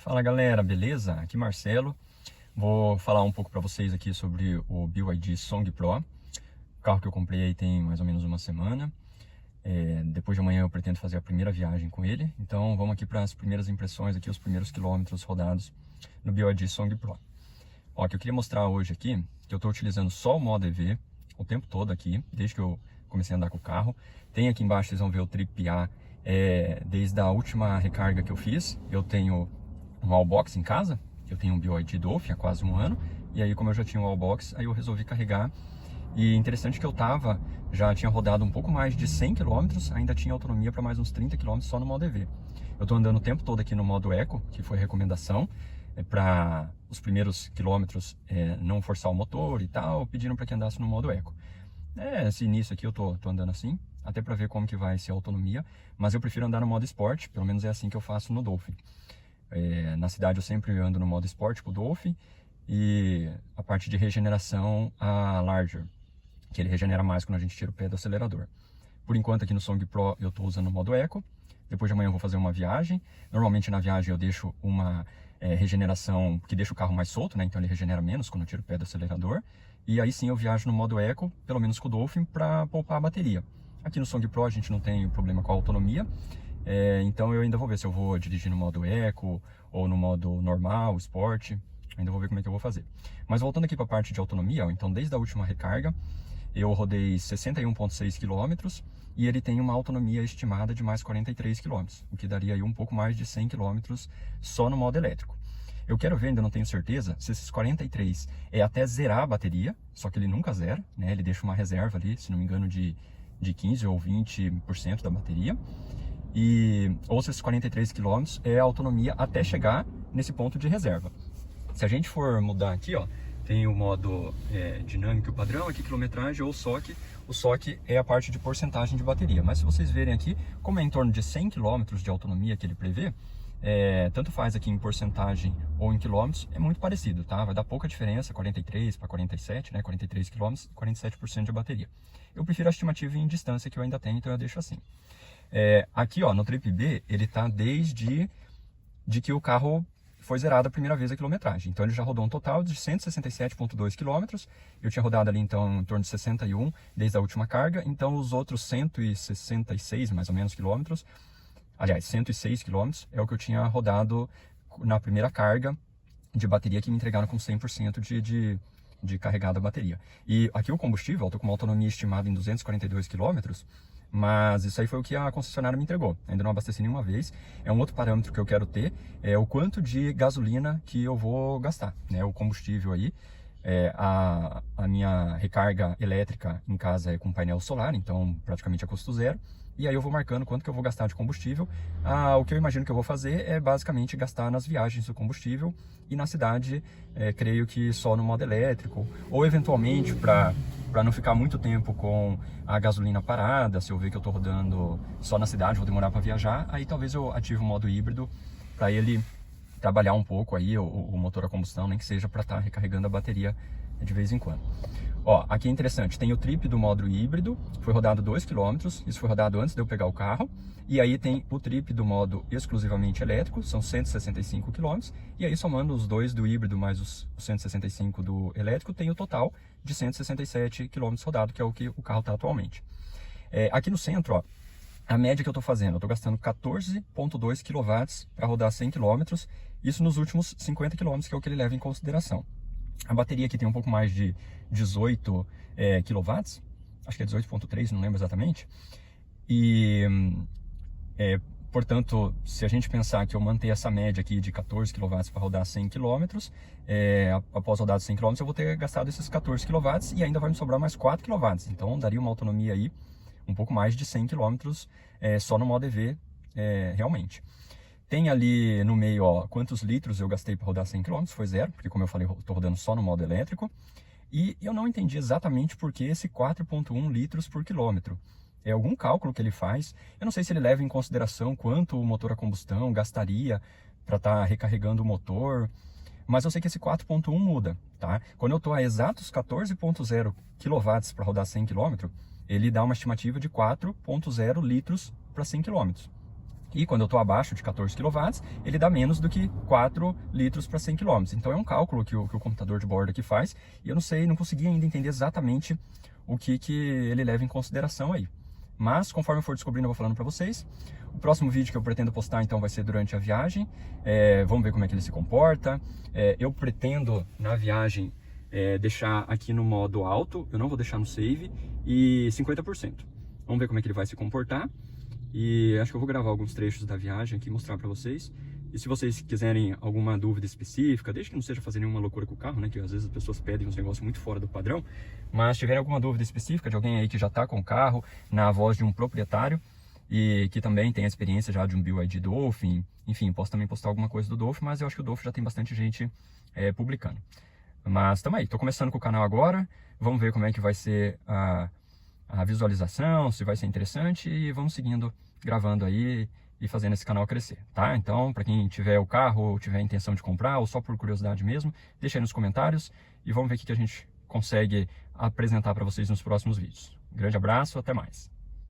Fala galera, beleza? Aqui Marcelo. Vou falar um pouco para vocês aqui sobre o BYD Song Pro. O carro que eu comprei aí tem mais ou menos uma semana. Depois de amanhã eu pretendo fazer a primeira viagem com ele. Então vamos aqui para as primeiras impressões, aqui, os primeiros quilômetros rodados no BYD Song Pro. Ó, que eu queria mostrar hoje aqui, que eu estou utilizando só o modo EV o tempo todo aqui, desde que eu comecei a andar com o carro. Tem aqui embaixo, vocês vão ver o Trip A, desde a última recarga que eu fiz. Eu tenho um wallbox em casa, eu tenho um BYD Dolphin há quase um ano, e aí como eu já tinha um wallbox, aí eu resolvi carregar. E interessante que eu já tinha rodado um pouco mais de 100 km, ainda tinha autonomia para mais uns 30 km só no modo EV. Eu estou andando o tempo todo aqui no modo Eco, que foi recomendação, para os primeiros quilômetros não forçar o motor e tal, pediram para que andasse no modo Eco. Esse início aqui eu tô andando assim, até para ver como que vai ser a autonomia, mas eu prefiro andar no modo Sport, pelo menos é assim que eu faço no Dolphin. Na cidade eu sempre ando no modo Sport com o Dolphin, e a parte de regeneração, a Larger, que ele regenera mais quando a gente tira o pé do acelerador. Por enquanto aqui no Song Pro eu estou usando o modo Eco. Depois de amanhã eu vou fazer uma viagem. Normalmente na viagem eu deixo uma regeneração que deixa o carro mais solto, né? Então ele regenera menos quando eu tiro o pé do acelerador. E aí sim eu viajo no modo Eco, pelo menos com o Dolphin, para poupar a bateria. Aqui no Song Pro a gente não tem problema com a autonomia. Então eu ainda vou ver se eu vou dirigir no modo Eco ou no modo normal, Sport. Ainda vou ver como é que eu vou fazer. Mas voltando aqui para a parte de autonomia, então desde a última recarga eu rodei 61,6 km e ele tem uma autonomia estimada de mais 43 km, o que daria aí um pouco mais de 100 km só no modo elétrico. Eu quero ver, ainda não tenho certeza, se esses 43 é até zerar a bateria, só que ele nunca zera, né? Ele deixa uma reserva ali, se não me engano, de 15 ou 20% da bateria. Ou se esses 43 km é a autonomia até chegar nesse ponto de reserva. Se a gente for mudar aqui, ó, tem o modo dinâmico padrão, aqui quilometragem ou SOC. O SOC é a parte de porcentagem de bateria. Mas se vocês verem aqui, como é em torno de 100 km de autonomia que ele prevê, tanto faz aqui em porcentagem ou em quilômetros, é muito parecido, tá? Vai dar pouca diferença, 43 para 47, né? 43 km, 47% de bateria. Eu prefiro a estimativa em distância que eu ainda tenho, então eu deixo assim. Aqui, ó, no Trip B, ele tá desde que o carro foi zerado a primeira vez a quilometragem. Então ele já rodou um total de 167,2 km. Eu tinha rodado ali então em torno de 61 desde a última carga. Então os outros 166 mais ou menos quilômetros, aliás 106 quilômetros, é o que eu tinha rodado na primeira carga de bateria, que me entregaram com 100% de carregada a bateria. E aqui o combustível, eu estou com uma autonomia estimada em 242 km, mas isso aí foi o que a concessionária me entregou. Ainda não abasteci nenhuma vez. É um outro parâmetro que eu quero ter, é o quanto de gasolina que eu vou gastar, né? O combustível aí. A minha recarga elétrica em casa é com painel solar, então praticamente a custo zero. E aí eu vou marcando quanto que eu vou gastar de combustível. O que eu imagino que eu vou fazer é basicamente gastar nas viagens do combustível, e na cidade, creio que só no modo elétrico, ou eventualmente para não ficar muito tempo com a gasolina parada. Se eu ver que eu estou rodando só na cidade, vou demorar para viajar, aí talvez eu ative o modo híbrido para ele trabalhar um pouco aí o motor a combustão, nem que seja para estar recarregando a bateria de vez em quando. Ó, aqui é interessante, tem o trip do modo híbrido, foi rodado 2 km, isso foi rodado antes de eu pegar o carro. E aí tem o trip do modo exclusivamente elétrico, são 165 km. E aí somando os dois do híbrido mais os 165 do elétrico, tem o total de 167 km rodado, que é o que o carro está atualmente. Aqui no centro, ó, a média que eu estou fazendo, eu estou gastando 14,2 kW para rodar 100 km, isso nos últimos 50 km, que é o que ele leva em consideração. A bateria aqui tem um pouco mais de 18 kW, acho que é 18,3, não lembro exatamente. Portanto, se a gente pensar que eu manter essa média aqui de 14 kW para rodar 100 km, após rodar 100 km eu vou ter gastado esses 14 kW e ainda vai me sobrar mais 4 kW. Então daria uma autonomia aí um pouco mais de 100 km só no modo EV, realmente. Tem ali no meio, ó, quantos litros eu gastei para rodar 100 km, foi zero, porque como eu falei, eu estou rodando só no modo elétrico. E eu não entendi exatamente por que esse 4,1 litros por quilômetro. É algum cálculo que ele faz. Eu não sei se ele leva em consideração quanto o motor a combustão gastaria para estar recarregando o motor, mas eu sei que esse 4,1 muda, tá? Quando eu estou a exatos 14,0 kW para rodar 100 km, ele dá uma estimativa de 4,0 litros para 100 km. E quando eu estou abaixo de 14 kW, ele dá menos do que 4 litros para 100 km. Então é um cálculo que o computador de bordo aqui faz, e eu não consegui ainda entender exatamente o que ele leva em consideração aí. Mas, conforme eu for descobrindo, eu vou falando para vocês. O próximo vídeo que eu pretendo postar, então, vai ser durante a viagem. Vamos ver como é que ele se comporta. Eu pretendo, na viagem, deixar aqui no modo alto, eu não vou deixar no save, e 50%. Vamos ver como é que ele vai se comportar. E acho que eu vou gravar alguns trechos da viagem aqui e mostrar para vocês. E se vocês quiserem alguma dúvida específica, desde que não seja fazer nenhuma loucura com o carro, né? Que às vezes as pessoas pedem uns negócios muito fora do padrão. Mas se tiverem alguma dúvida específica de alguém aí que já está com o carro, na voz de um proprietário, e que também tem a experiência já de um BYD Dolphin, enfim, posso também postar alguma coisa do Dolphin, mas eu acho que o Dolphin já tem bastante gente publicando. Mas tamo aí, tô começando com o canal agora, vamos ver como é que vai ser a visualização, se vai ser interessante, e vamos seguindo, gravando aí e fazendo esse canal crescer, tá? Então, para quem tiver o carro ou tiver a intenção de comprar, ou só por curiosidade mesmo, deixa aí nos comentários e vamos ver o que a gente consegue apresentar para vocês nos próximos vídeos. Grande abraço, até mais!